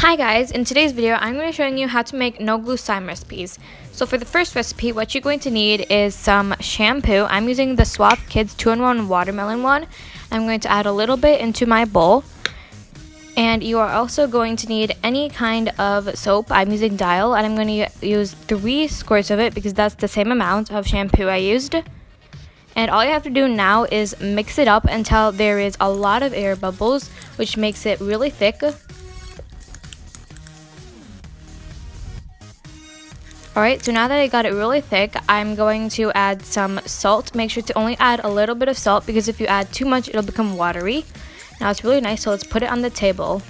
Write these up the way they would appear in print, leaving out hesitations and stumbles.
Hi guys, in today's video I'm going to be showing you how to make no glue slime recipes. So for the first recipe, what you're going to need is some shampoo. I'm using the Suave Kids 2-in-1 watermelon one. I'm going to add a little bit into my bowl. And you are also going to need any kind of soap. I'm using Dial and I'm going to use 3 squirts of it because that's the same amount of shampoo I used. And all you have to do now is mix it up until there is a lot of air bubbles, which makes it really thick. Alright, so now that I got it really thick, I'm going to add some salt. Make sure to only add a little bit of salt because if you add too much, it'll become watery. Now it's really nice, so let's put it on the table.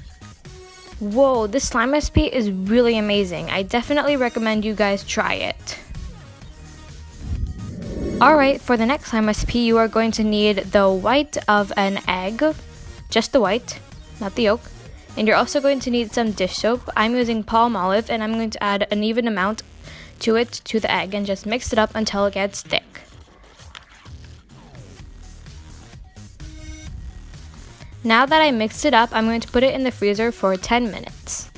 Whoa, this slime recipe is really amazing. I definitely recommend you guys try it. Alright, for the next slime recipe, you are going to need the white of an egg. Just the white, not the yolk. And you're also going to need some dish soap. I'm using Palmolive and I'm going to add an even amount to the egg and just mix it up until it gets thick. Now that I mixed it up, I'm going to put it in the freezer for 10 minutes.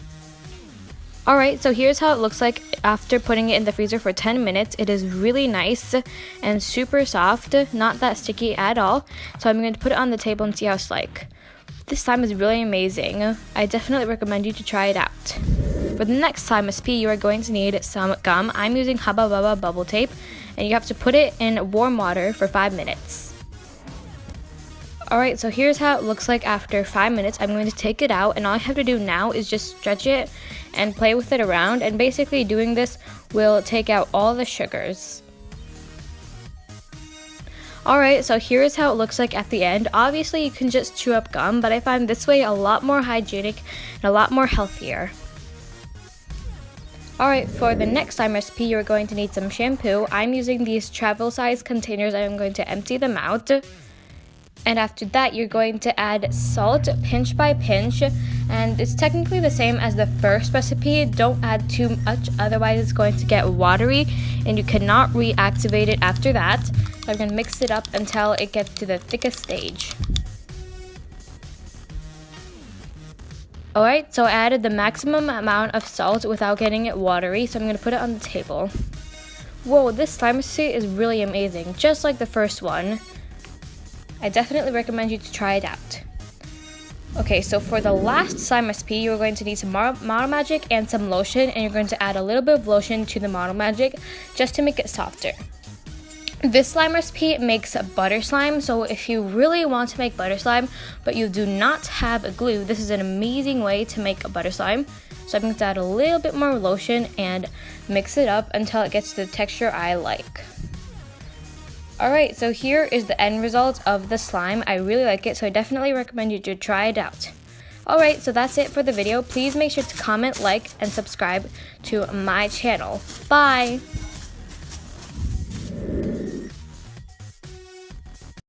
Alright, so here's how it looks like after putting it in the freezer for 10 minutes. It is really nice and super soft, not that sticky at all. So I'm going to put it on the table and see how it's like. This slime is really amazing. I definitely recommend you to try it out. For the next slime recipe, you are going to need some gum. I'm using Hubba Bubba bubble tape, and you have to put it in warm water for 5 minutes. Alright, so here's how it looks like after 5 minutes. I'm going to take it out, and all I have to do now is just stretch it and play with it around, and basically doing this will take out all the sugars. Alright, so here's how it looks like at the end. Obviously, you can just chew up gum, but I find this way a lot more hygienic and a lot more healthier. Alright, for the next slime recipe, you're going to need some shampoo. I'm using these travel size containers and I'm going to empty them out. And after that, you're going to add salt pinch by pinch. And it's technically the same as the first recipe. Don't add too much, otherwise it's going to get watery and you cannot reactivate it after that. So I'm going to mix it up until it gets to the thickest stage. Alright, so I added the maximum amount of salt without getting it watery, so I'm going to put it on the table. Whoa, this slime recipe is really amazing, just like the first one. I definitely recommend you to try it out. Okay, so for the last slime recipe, you're going to need some Model Magic and some lotion, and you're going to add a little bit of lotion to the Model Magic just to make it softer. This slime recipe makes butter slime, so if you really want to make butter slime but you do not have a glue, this is an amazing way to make a butter slime. So I'm going to add a little bit more lotion and mix it up until it gets to the texture I like. Alright, so here is the end result of the slime. I really like it, so I definitely recommend you to try it out. Alright, so that's it for the video. Please make sure to comment, like, and subscribe to my channel. Bye!